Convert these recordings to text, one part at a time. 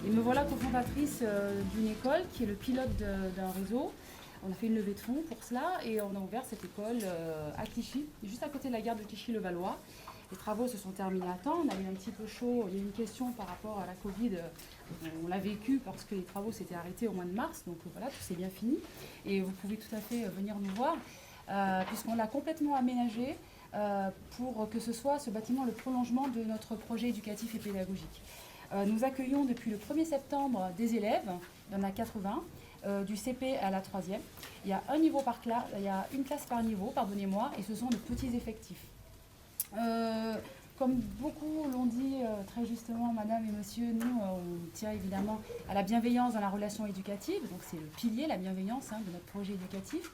Et me voilà cofondatrice d'une école qui est le pilote d'un réseau. On a fait une levée de fonds pour cela et on a ouvert cette école à Clichy, juste à côté de la gare de Clichy-le-Valois. Les travaux se sont terminés à temps, on a eu un petit peu chaud, il y a eu une question par rapport à la Covid, on l'a vécu parce que les travaux s'étaient arrêtés au mois de mars, donc voilà, tout s'est bien fini. Et vous pouvez tout à fait venir nous voir, puisqu'on l'a complètement aménagé pour que ce soit ce bâtiment le prolongement de notre projet éducatif et pédagogique. Nous accueillons depuis le 1er septembre des élèves, il y en a 80, du CP à la 3e. Il y a un niveau par classe, il y a une classe par niveau, pardonnez-moi, et ce sont de petits effectifs. Comme beaucoup l'ont dit très justement, madame et monsieur, nous on tient évidemment à la bienveillance dans la relation éducative, donc c'est le pilier, la bienveillance de notre projet éducatif,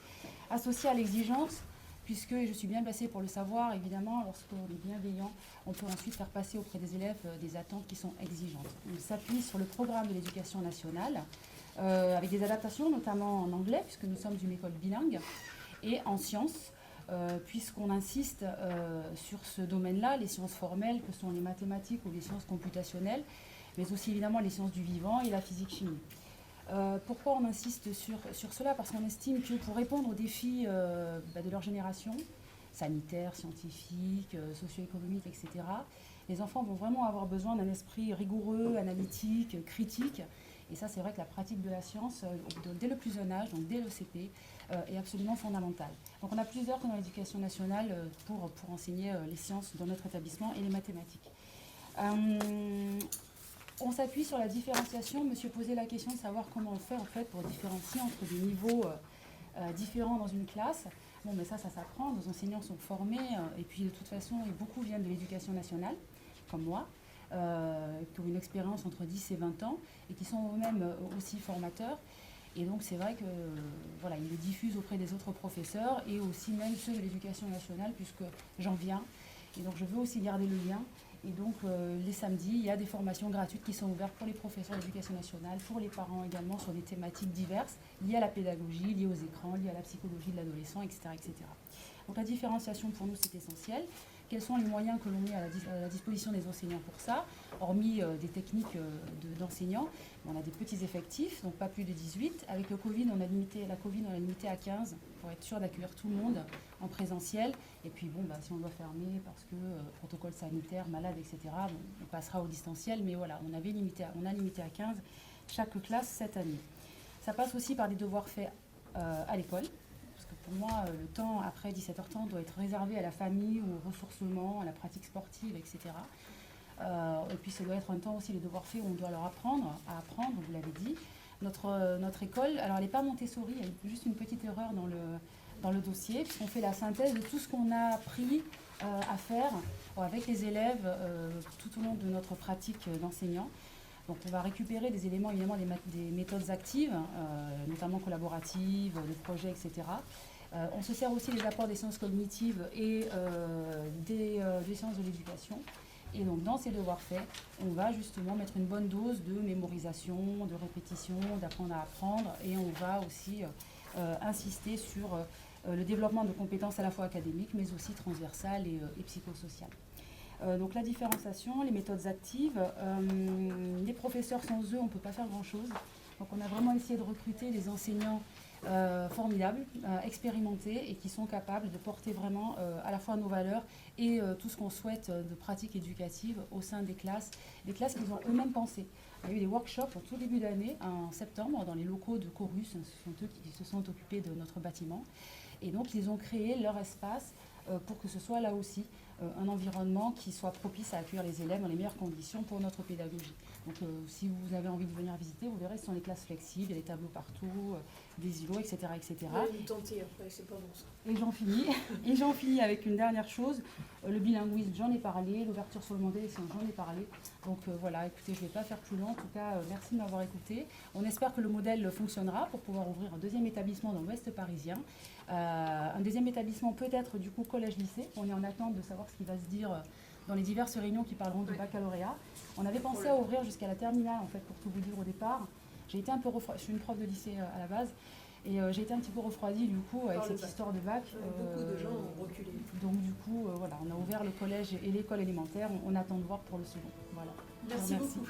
associé à l'exigence, puisque, et je suis bien placée pour le savoir, évidemment, lorsqu'on est bienveillant, on peut ensuite faire passer auprès des élèves des attentes qui sont exigeantes. On s'appuie sur le programme de l'éducation nationale, avec des adaptations, notamment en anglais, puisque nous sommes une école bilingue, et en sciences, puisqu'on insiste sur ce domaine-là, les sciences formelles, que sont les mathématiques ou les sciences computationnelles, mais aussi évidemment les sciences du vivant et la physique-chimie. Pourquoi on insiste sur cela? Parce qu'on estime que pour répondre aux défis de leur génération, sanitaires, scientifiques, socio-économiques, etc., les enfants vont vraiment avoir besoin d'un esprit rigoureux, analytique, critique. Et ça, c'est vrai que la pratique de la science, dès le plus jeune âge, donc dès le CP, est absolument fondamentale. Donc on a plusieurs dans l'éducation nationale pour enseigner les sciences dans notre établissement et les mathématiques. On s'appuie sur la différenciation. Monsieur posait la question de savoir comment on fait en fait pour différencier entre des niveaux différents dans une classe. Bon, mais ça s'apprend. Nos enseignants sont formés et puis de toute façon, et beaucoup viennent de l'éducation nationale, comme moi, qui ont une expérience entre 10 et 20 ans et qui sont eux-mêmes aussi formateurs. Et donc c'est vrai que voilà, ils le diffusent auprès des autres professeurs et aussi même ceux de l'éducation nationale, puisque j'en viens. Et donc je veux aussi garder le lien. Et donc les samedis, il y a des formations gratuites qui sont ouvertes pour les professeurs d'éducation nationale, pour les parents également, sur des thématiques diverses, liées à la pédagogie, liées aux écrans, liées à la psychologie de l'adolescent, etc., etc. Donc la différenciation pour nous, c'est essentiel. Quels sont les moyens que l'on met à la disposition des enseignants pour ça? Hormis des techniques d'enseignants, on a des petits effectifs, donc pas plus de 18. Avec le Covid, on a limité à 15 pour être sûr d'accueillir tout le monde en présentiel. Et puis bon, si on doit fermer parce que protocole sanitaire, malade, etc., bon, on passera au distanciel. Mais voilà, on a limité à 15 chaque classe cette année. Ça passe aussi par des devoirs faits à l'école. Pour moi, le temps après 17h30 doit être réservé à la famille, au ressourcement, à la pratique sportive, etc. Et puis ça doit être un temps aussi, les devoirs faits, où on doit leur apprendre, vous l'avez dit. Notre école, alors elle n'est pas Montessori, il y a juste une petite erreur dans le dossier, puisqu'on fait la synthèse de tout ce qu'on a appris à faire avec les élèves tout au long de notre pratique d'enseignant. Donc on va récupérer des éléments, évidemment des méthodes actives, notamment collaboratives, de projets, etc. On se sert aussi des apports des sciences cognitives et des sciences de l'éducation. Et donc dans ces devoirs faits, on va justement mettre une bonne dose de mémorisation, de répétition, d'apprendre à apprendre. Et on va aussi insister sur le développement de compétences à la fois académiques, mais aussi transversales et psychosociales. Donc la différenciation, les méthodes actives, les professeurs sans eux, on ne peut pas faire grand-chose. Donc on a vraiment essayé de recruter des enseignants formidables, expérimentés et qui sont capables de porter vraiment à la fois nos valeurs et tout ce qu'on souhaite de pratique éducative au sein des classes qu'ils ont eux-mêmes pensées. Il y a eu des workshops en tout début d'année, en septembre, dans les locaux de Chorus, ce sont eux qui se sont occupés de notre bâtiment. Et donc ils ont créé leur espace pour que ce soit là aussi un environnement qui soit propice à accueillir les élèves dans les meilleures conditions pour notre pédagogie. Donc si vous avez envie de venir visiter, vous verrez, ce sont les classes flexibles, il y a des tableaux partout, des îlots, etc. etc. Une tenter après, c'est pas bon ça. Et j'en finis avec une dernière chose, le bilinguisme, j'en ai parlé, l'ouverture sur le monde des sciences, j'en ai parlé. Donc voilà, écoutez, je ne vais pas faire plus long, en tout cas, merci de m'avoir écouté. On espère que le modèle fonctionnera pour pouvoir ouvrir un deuxième établissement dans l'Ouest parisien. Un deuxième établissement peut-être du coup collège-lycée. On est en attente de savoir ce qui va se dire dans les diverses réunions qui parleront du baccalauréat. On avait pensé à ouvrir jusqu'à la terminale en fait, pour tout vous dire au départ. J'ai été un peu refroidie, je suis une prof de lycée à la base, et j'ai été un petit peu refroidie du coup avec cette histoire de bac. Beaucoup de gens ont reculé. Donc du coup, voilà, on a ouvert le collège et l'école élémentaire. On attend de voir pour le second. Voilà. Merci beaucoup.